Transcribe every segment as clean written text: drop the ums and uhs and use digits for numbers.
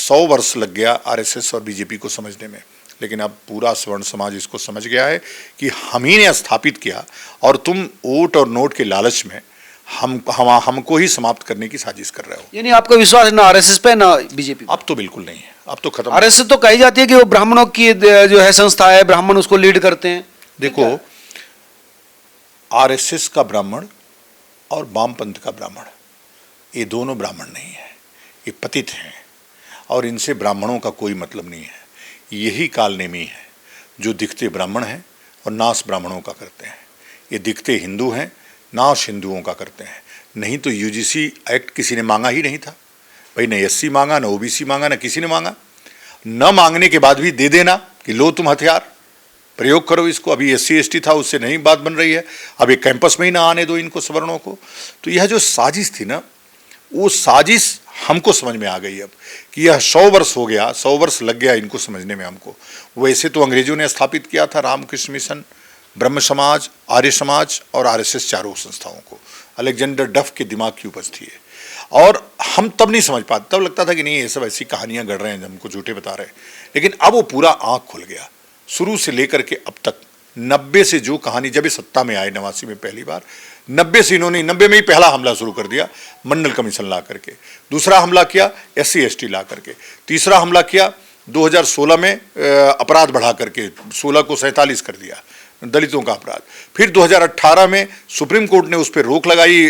100 वर्ष लग गया आरएसएस और बीजेपी को समझने में, लेकिन अब पूरा सवर्ण समाज इसको समझ गया है कि हम ही ने स्थापित किया और तुम वोट और नोट के लालच में हमको ही समाप्त करने की साजिश कर रहे हो। यानी आपका विश्वास ना आरएसएस पे ना बीजेपी? अब तो बिल्कुल नहीं है, अब तो खत्म। आरएसएस तो कही जाती है कि वो ब्राह्मणों की जो है संस्था है, ब्राह्मण उसको लीड करते हैं। देखो, आरएसएस का ब्राह्मण और वामपंथ का ब्राह्मण, ये दोनों ब्राह्मण नहीं है, ये पतित हैं और इनसे ब्राह्मणों का कोई मतलब नहीं है। यही कालनेमी है जो दिखते ब्राह्मण हैं और नाश ब्राह्मणों का करते हैं। ये दिखते हिंदू हैं, नाश हिंदुओं का करते हैं। नहीं तो यूजीसी एक्ट किसी ने मांगा ही नहीं था भाई, न एससी मांगा, न ओबीसी मांगा, न किसी ने मांगा। न मांगने के बाद भी दे देना कि लो तुम हथियार प्रयोग करो इसको। अभी एससी एसटी था, उससे नहीं बात बन रही है, अब एक कैंपस में ही ना आने दो इनको सवर्णों को। तो यह जो साजिश थी ना, वो साजिश हमको समझ में आ गई अब कि यह 100 वर्ष हो गया, 100 वर्ष लग गया इनको समझने में हमको। वैसे तो अंग्रेजों ने स्थापित किया था रामकृष्ण मिशन, ब्रह्म समाज, आर्य समाज और आरएसएस, चारों संस्थाओं को। अलेक्जेंडर डफ के दिमाग की उपज थी ये। और हम तब नहीं समझ पाते, तब लगता था कि नहीं ये सब ऐसी कहानियां गढ़ रहे हैं, हमको झूठे बता रहे हैं। लेकिन अब वो पूरा आँख खुल गया, शुरू से लेकर के अब तक 90 से जो कहानी, जब ये सत्ता में आए 89 में पहली बार, 90 से इन्होंने 90 में ही पहला हमला शुरू कर दिया, मंडल कमीशन ला करके। दूसरा हमला किया एससी एसटी ला करके। तीसरा हमला किया 2016 में अपराध बढ़ा करके 16 को 47 कर दिया, दलितों का अपराध। फिर 2018 में सुप्रीम कोर्ट ने उस पर रोक लगाई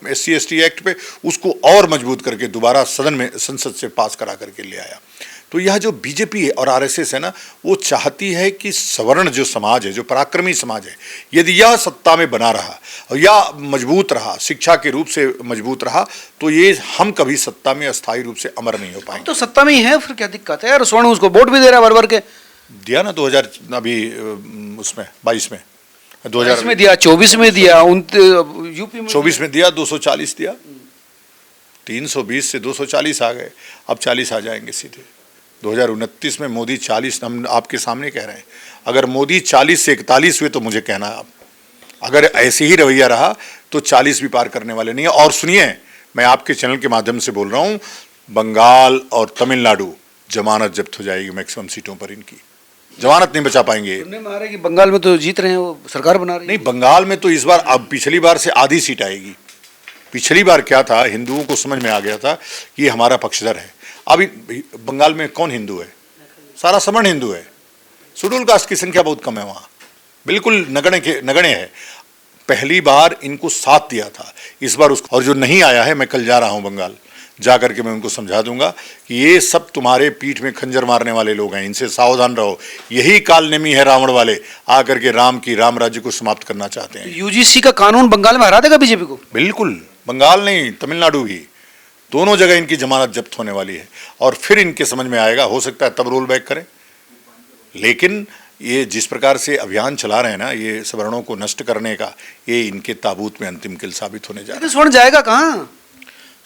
एससी एसटी एक्ट पे, उसको और मजबूत करके दोबारा सदन में, संसद से पास करा करके ले आया। तो यह जो बीजेपी और आरएसएस है ना, वो चाहती है कि सवर्ण जो समाज है, जो पराक्रमी समाज है, यदि यह सत्ता में बना रहा या मजबूत रहा, शिक्षा के रूप से मजबूत रहा, तो ये हम कभी सत्ता में अस्थायी रूप से अमर नहीं हो पाएंगे। तो सत्ता में ही है, फिर क्या दिक्कत है यार? स्वर्ण उसको वोट भी दे रहा है भर भर के। दिया ना 2000 अभी उसमें 22 में, 2000 में दिया, 24 में दिया, यूपी में 24 में दिया, 240 दिया, 320 से 240 आ गए, अब 40 आ जाएंगे सीधे। 2029 में मोदी 40, हम आपके सामने कह रहे हैं। अगर मोदी 40 से 41 हुए तो मुझे कहना है, आप अगर ऐसे ही रवैया रहा तो 40 भी पार करने वाले नहीं है। और सुनिए, मैं आपके चैनल के माध्यम से बोल रहा हूँ, बंगाल और तमिलनाडु जमानत जब्त हो जाएगी मैक्सिमम सीटों पर, इनकी जमानत नहीं बचा पाएंगे। सुनने में आ रहा है कि बंगाल में तो जीत रहे हैं, वो सरकार बना रही है। नहीं, बंगाल में तो इस बार, अब पिछली बार से आधी सीट आएगी। पिछली बार क्या था, हिंदुओं को समझ में आ गया था कि ये हमारा पक्षधर है। अभी बंगाल में कौन हिंदू है? सारा सवर्ण हिंदू है। शेड्यूल कास्ट की संख्या बहुत कम है वहाँ, बिल्कुल नगण्य है। पहली बार इनको साथ दिया था, इस बार उसको, और जो नहीं आया है, मैं कल जा रहा हूँ बंगाल, जा करके मैं उनको समझा दूंगा कि ये सब तुम्हारे पीठ में खंजर मारने वाले लोग हैं, इनसे सावधान रहो। यही कालनेमी है रावण वाले, आकर के राम राज्य को समाप्त करना चाहते हैं। यूजीसी का कानून बंगाल में हरा देगा बीजेपी को? बिल्कुल, बंगाल नहीं, तमिलनाडु भी, दोनों जगह इनकी जमानत जब्त होने वाली है। और फिर इनके समझ में आएगा, हो सकता है तब रोल बैक करें। लेकिन ये जिस प्रकार से अभियान चला रहे हैं ना, ये सवर्णों को नष्ट करने का, ये इनके ताबूत में अंतिम किल साबित होने जा रहा है। स्वर्ण जाएगा कहाँ?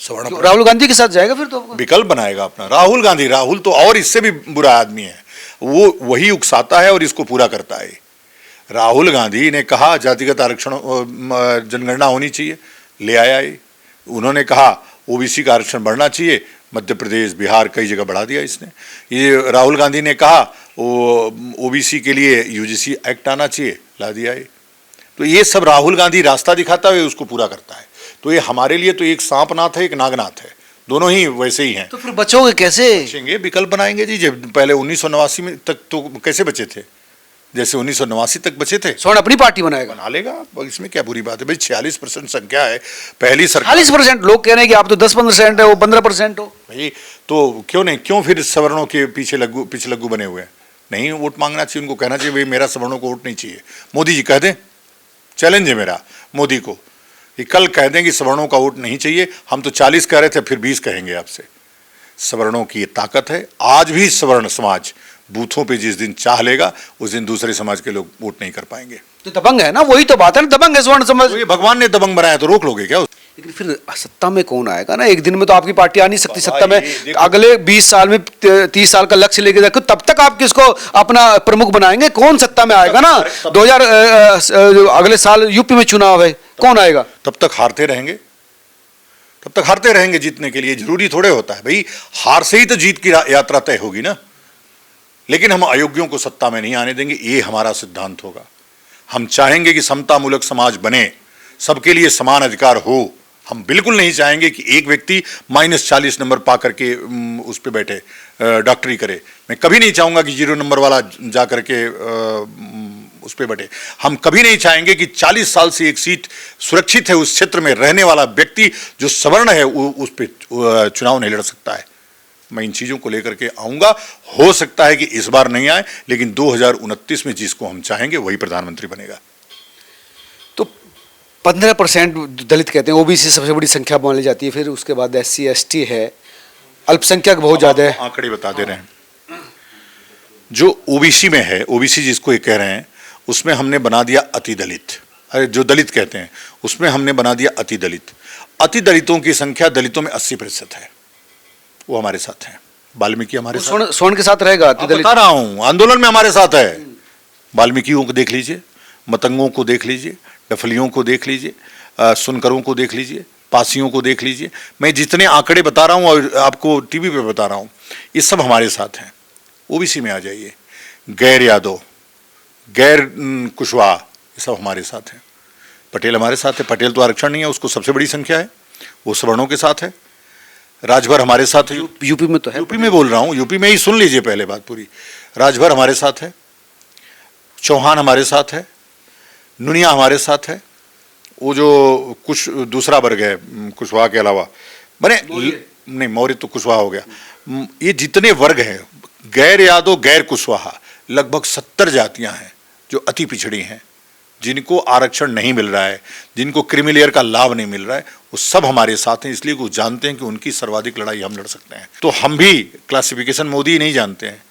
सवर्ण राहुल गांधी के साथ जाएगा फिर तो विकल्प बनाएगा अपना। राहुल तो और इससे भी बुरा आदमी है, वो वही उकसाता है और इसको पूरा करता है। राहुल गांधी ने कहा जातिगत आरक्षण, जनगणना होनी चाहिए, ले आया ये। उन्होंने कहा ओबीसी का आरक्षण बढ़ना चाहिए, मध्य प्रदेश, बिहार, कई जगह बढ़ा दिया इसने। ये राहुल गांधी ने कहा ओबीसी के लिए यूजीसी एक्ट आना चाहिए, ला दिया ये। तो ये सब राहुल गांधी रास्ता दिखाता है, उसको पूरा करता है। तो ये हमारे लिए तो एक सांपनाथ है, एक नागनाथ है, दोनों ही वैसे ही हैं। तो फिर बचोगे कैसे? बचेंगे, विकल्प बनाएंगे जी। जब पहले 1989 में तक तो कैसे बचे थे, जैसे 1989 तक बचे थे। स्वर्ण अपनी पार्टी बनाएगा, बना लेगा, इसमें क्या बुरी बात है भाई। 46% संख्या है, पहली सरकार। 40% लोग कह रहे हैं कि आप तो 10% है, वो 15% हो भाई। तो क्यों नहीं, क्यों फिर सवर्णों के पीछे लग्गू बने हुए हैं? नहीं वोट मांगना चाहिए, उनको कहना चाहिए भाई मेरा सवर्णों को वोट नहीं चाहिए। मोदी जी कह दें, चैलेंज है मेरा मोदी को, कि कल कह दें कि सवर्णों का वोट नहीं चाहिए। हम तो 40 कह रहे थे, फिर 20 कहेंगे आपसे। सवर्णों की ये ताकत है। आज भी सवर्ण समाज बूथों पे जिस दिन चाह लेगा, उस दिन दूसरे समाज के लोग वोट नहीं कर पाएंगे। तो दबंग है ना, वही तो बात है ना, दबंग है स्वर्ण समाज। तो ये भगवान ने दबंग बनाया, तो रोक लोगे क्या? लेकिन फिर सत्ता में कौन आएगा ना? एक दिन में तो आपकी पार्टी आ नहीं सकती सत्ता में। अगले 20 साल में 30 साल का लक्ष्य लेके देखो, तब तक आप किसको अपना प्रमुख बनाएंगे? कौन सत्ता में आएगा ना? 2000 अगले साल यूपी में चुनाव है, कौन आएगा? तब तक हारते रहेंगे, तब तक हारते रहेंगे जीतने के लिए। जरूरी थोड़े होता है भाई, हार से ही तो जीत की यात्रा तय होगी ना। लेकिन हम अयोग्यों को सत्ता में नहीं आने देंगे, ये हमारा सिद्धांत होगा। हम चाहेंगे कि समतामूलक समाज बने, सबके लिए समान अधिकार हो। हम बिल्कुल नहीं चाहेंगे कि एक व्यक्ति -40 नंबर पा करके उस पर बैठे डॉक्टरी करे। मैं कभी नहीं चाहूँगा कि 0 नंबर वाला जा करके उस पर बैठे। हम कभी नहीं चाहेंगे कि 40 साल से एक सीट सुरक्षित है उस क्षेत्र में रहने वाला व्यक्ति जो सवर्ण है उस पर चुनाव नहीं लड़ सकता है। मैं इन चीज़ों को लेकर के आऊँगा। हो सकता है कि इस बार नहीं आए, लेकिन 2029 में जिसको हम चाहेंगे वही प्रधानमंत्री बनेगा। तो 15% दलित कहते हैं, ओबीसी सबसे बड़ी संख्या मानी जाती है, फिर उसके बाद SC ST है, अल्पसंख्यक बहुत ज़्यादा है। आंकड़े बता दे रहे हैं। जो ओबीसी में है, ओबीसी जिसको ये कह रहे हैं, उसमें हमने बना दिया अति दलित। अरे जो दलित कहते हैं उसमें हमने बना दिया अति दलित। अति दलितों की संख्या दलितों में 80% है, वो हमारे साथ हैं। वाल्मीकि हमारे साथ, स्वर्ण के साथ रहेगा अति दलित। बता रहा हूं, आंदोलन में हमारे साथ है। वाल्मीकियों को देख लीजिए, मतंगों को देख लीजिए, डफलियों को देख लीजिए, सुनकरों को देख लीजिए, पासियों को देख लीजिए। मैं जितने आंकड़े बता रहा हूं और आपको टीवी पे बता रहा हूं, ये सब हमारे साथ हैं। ओबीसी में आ जाइए, गैर यादव, गैर कुशवाहा, ये सब हमारे साथ हैं। पटेल हमारे साथ है। पटेल तो आरक्षण नहीं है, उसको सबसे बड़ी संख्या है, वो सवर्णों के साथ है। राजभर हमारे साथ है। यूपी में तो है। यूपी में बोल रहा हूँ, यूपी में ही सुन लीजिए पहले बात पूरी। राजभर हमारे साथ है, चौहान हमारे साथ है, नुनिया हमारे साथ है। वो जो कुछ दूसरा वर्ग है कुशवाहा के अलावा, बने नहीं, मौर्य तो कुशवाहा हो गया। ये जितने वर्ग हैं, गैर यादव, गैर कुशवाहा, लगभग 70 जातियां हैं जो अति पिछड़ी हैं, जिनको आरक्षण नहीं मिल रहा है, जिनको क्रीमिलेयर का लाभ नहीं मिल रहा है, वो सब हमारे साथ हैं। इसलिए वो जानते हैं कि उनकी सर्वाधिक लड़ाई हम लड़ सकते हैं। तो हम भी क्लासिफिकेशन मोदी ही नहीं जानते हैं,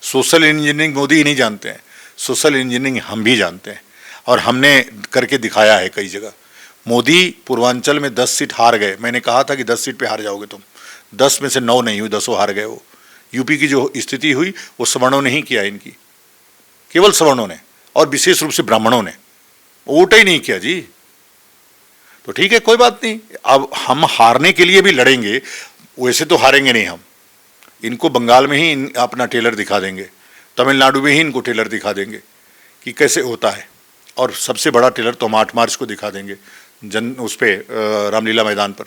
सोशल इंजीनियरिंग मोदी ही नहीं जानते हैं, सोशल इंजीनियरिंग हम भी जानते हैं और हमने करके दिखाया है कई जगह। मोदी पूर्वांचल में 10 सीट हार गए। मैंने कहा था कि 10 सीट पे हार जाओगे तुम, 10 में से 9 नहीं हुई, 10 हार गए। वो यूपी की जो स्थिति हुई वो सवर्णों ने ही किया, इनकी केवल सवर्णों ने, और विशेष रूप से ब्राह्मणों ने वोट ही नहीं किया जी। तो ठीक है, कोई बात नहीं। अब हम हारने के लिए भी लड़ेंगे, वैसे तो हारेंगे नहीं हम। इनको बंगाल में ही अपना टेलर दिखा देंगे, तमिलनाडु में ही इनको टेलर दिखा देंगे कि कैसे होता है। और सबसे बड़ा टेलर तो हम 8 मार्च को दिखा देंगे उस पर रामलीला मैदान पर।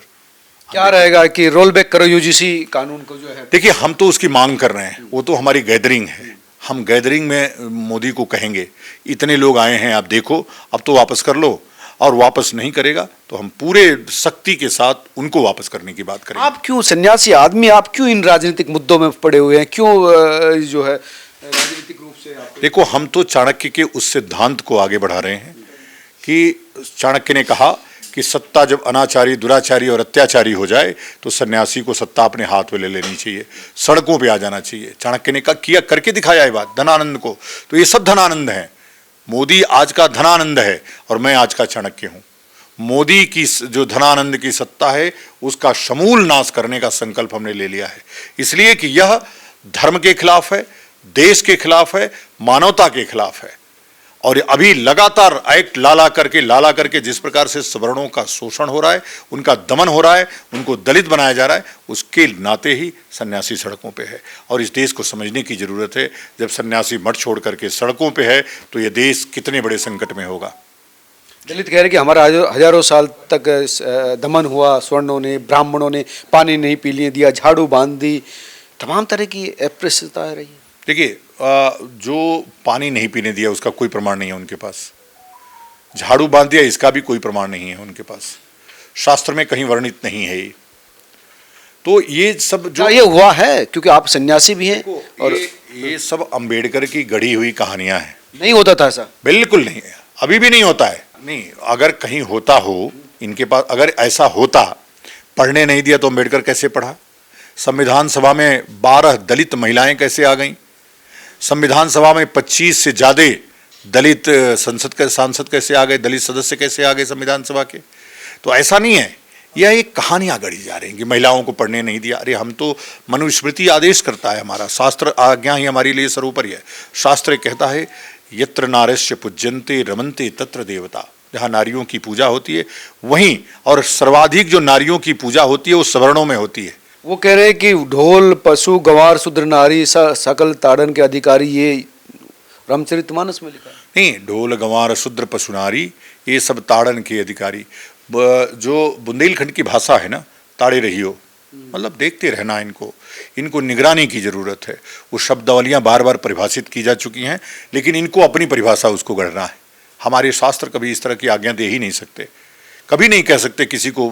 क्या रहेगा कि रोल बैक करो यूजीसी कानून को जो है। देखिए, हम तो उसकी मांग कर रहे हैं, वो तो हमारी गैदरिंग है। हम गैदरिंग में मोदी को कहेंगे इतने लोग आए हैं, आप देखो, अब तो वापस कर लो। और वापस नहीं करेगा तो हम पूरे सख्ती के साथ उनको वापस करने की बात करेंगे। आप क्यों सन्यासी आदमी, आप क्यों इन राजनीतिक मुद्दों में पड़े हुए हैं, क्यों जो है राजनीतिक रूप से आप? देखो, हम तो चाणक्य के उस सिद्धांत को आगे बढ़ा रहे हैं कि चाणक्य ने कहा कि सत्ता जब अनाचारी, दुराचारी और अत्याचारी हो जाए तो सन्यासी को सत्ता अपने हाथ में ले लेनी चाहिए, सड़कों पे आ जाना चाहिए। चाणक्य ने किया, करके दिखाया ये बात धनानंद को। तो ये सब धनानंद हैं। मोदी आज का धनानंद है और मैं आज का चाणक्य हूँ। मोदी की जो धनानंद की सत्ता है उसका समूल नाश करने का संकल्प हमने ले लिया है, इसलिए कि यह धर्म के खिलाफ है, देश के खिलाफ है, मानवता के खिलाफ है। और अभी लगातार एक्ट लाला करके जिस प्रकार से सवर्णों का शोषण हो रहा है, उनका दमन हो रहा है, उनको दलित बनाया जा रहा है, उसके नाते ही सन्यासी सड़कों पे है। और इस देश को समझने की ज़रूरत है, जब सन्यासी मठ छोड़ करके सड़कों पे है तो ये देश कितने बड़े संकट में होगा। दलित कह रहे कि हमारा हजारों साल तक दमन हुआ, स्वर्णों ने, ब्राह्मणों ने पानी नहीं पीने दिया, झाड़ू बांध दी, तमाम तरह की अप्रसन्नता आ रही है। देखिए, जो पानी नहीं पीने दिया उसका कोई प्रमाण नहीं है उनके पास, झाड़ू बांध दिया इसका भी कोई प्रमाण नहीं है उनके पास, शास्त्र में कहीं वर्णित नहीं है ये। तो ये सब जो ये हुआ है, क्योंकि आप सन्यासी भी हैं, और ये सब अंबेडकर की गढ़ी हुई कहानियां हैं। नहीं होता था ऐसा, बिल्कुल नहीं है, अभी भी नहीं होता है। नहीं, अगर कहीं होता हो इनके पास, अगर ऐसा होता, पढ़ने नहीं दिया तो अंबेडकर कैसे पढ़ा? संविधान सभा में 12 दलित महिलाएं कैसे आ गईं? संविधान सभा में 25 से ज़्यादा दलित सांसद कैसे आ गए, दलित सदस्य कैसे आ गए संविधान सभा के? तो ऐसा नहीं है, यह एक कहानियाँ गढ़ी जा रही हैं कि महिलाओं को पढ़ने नहीं दिया। अरे हम तो मनुस्मृति आदेश करता है, हमारा शास्त्र आज्ञा ही हमारे लिए सर्वोपरि है। शास्त्र कहता है यत्र नारस्य पूज्यन्ते रमन्ते तत्र देवता। जहाँ नारियों की पूजा होती है वहीं, और सर्वाधिक जो नारियों की पूजा होती है वो सवर्णों में होती है। वो कह रहे हैं कि ढोल पशु गंवार शूद्र नारी सकल ताड़न के अधिकारी, ये रामचरितमानस में लिखा है। नहीं, ढोल गंवार शूद्र पशु नारी ये सब ताड़न के अधिकारी। जो बुंदेलखंड की भाषा है ना, ताड़े रहियो, मतलब देखते रहना, इनको निगरानी की ज़रूरत है। वो शब्दावलियाँ बार बार परिभाषित की जा चुकी हैं, लेकिन इनको अपनी परिभाषा उसको गढ़ना है। हमारे शास्त्र कभी इस तरह की आज्ञा दे ही नहीं सकते, कभी नहीं कह सकते किसी को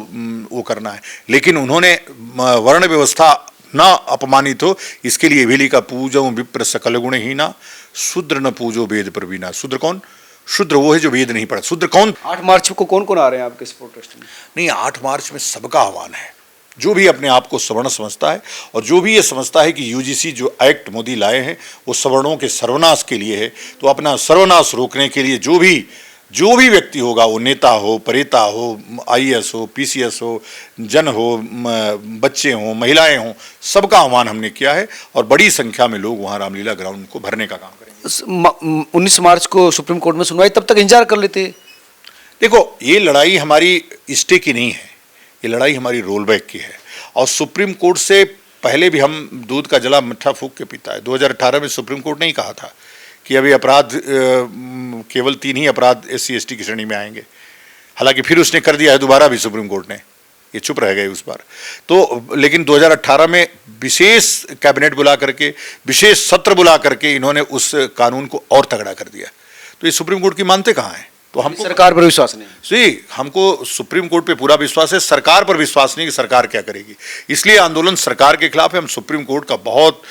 वो करना है। लेकिन उन्होंने वर्ण व्यवस्था न अपमानित हो इसके लिए भी लिखा, पूजो विप्र सकल गुण ही ना, शूद्र न पूजो वेद प्रवीणा। शूद्र कौन? शूद्र वो है जो वेद नहीं पढ़ा। शूद्र कौन? 8 मार्च को कौन कौन आ रहे हैं आपके सपोर्ट ट्रस्ट में? नहीं, 8 मार्च में सबका आह्वान है, जो भी अपने आप को सवर्ण समझता है और जो भी ये समझता है कि यूजीसी जो एक्ट मोदी लाए हैं वो सवर्णों के सर्वनाश के लिए है, तो अपना सर्वनाश रोकने के लिए जो भी व्यक्ति होगा, वो नेता हो, परेता हो, आईएएस हो, पीसीएस हो, जन हो, बच्चे हों, महिलाएं हों, सबका आह्वान हमने किया है और बड़ी संख्या में लोग वहाँ रामलीला ग्राउंड को भरने का काम करेंगे। 19 मार्च को सुप्रीम कोर्ट में सुनवाई, तब तक इंतजार कर लेते। देखो, ये लड़ाई हमारी स्टे की नहीं है, ये लड़ाई हमारी रोल बैक की है। और सुप्रीम कोर्ट से पहले भी हम दूध का जला मिठा फूंक के पीता है। 2018 में सुप्रीम कोर्ट ने ही कहा था कि अभी अपराध केवल 3 ही अपराध SC/ST की श्रेणी में आएंगे। हालांकि फिर उसने कर दिया है दोबारा भी, सुप्रीम कोर्ट ने, ये चुप रह गए उस बार तो। लेकिन 2018 में विशेष कैबिनेट बुला करके, विशेष सत्र बुला करके इन्होंने उस कानून को और तगड़ा कर दिया। तो ये सुप्रीम कोर्ट की मानते कहाँ हैं? तो हमको सरकार पर विश्वास नहीं। जी, हमको सुप्रीम कोर्ट पे पूरा विश्वास है, सरकार पर विश्वास नहीं कि सरकार क्या करेगी। इसलिए आंदोलन सरकार के खिलाफ है। हम सुप्रीम कोर्ट का बहुत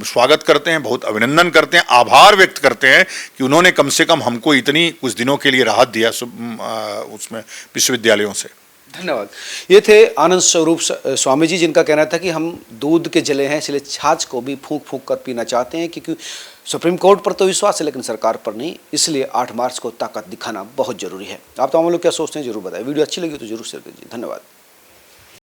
स्वागत करते हैं, बहुत अभिनंदन करते हैं, आभार व्यक्त करते हैं कि उन्होंने कम से कम हमको इतनी कुछ दिनों के लिए राहत दिया उसमें विश्वविद्यालयों से। धन्यवाद। ये थे आनंद स्वरूप स्वामी जी, जिनका कहना था कि हम दूध के जले हैं इसलिए छाछ को भी फूंक फूंक कर पीना चाहते हैं, क्योंकि सुप्रीम कोर्ट पर तो विश्वास है लेकिन सरकार पर नहीं, इसलिए 8 मार्च को ताकत दिखाना बहुत जरूरी है। आप तमाम लोग क्या सोचते हैं जरूर बताएं। वीडियो अच्छी लगी तो जरूर शेयर कीजिए। धन्यवाद।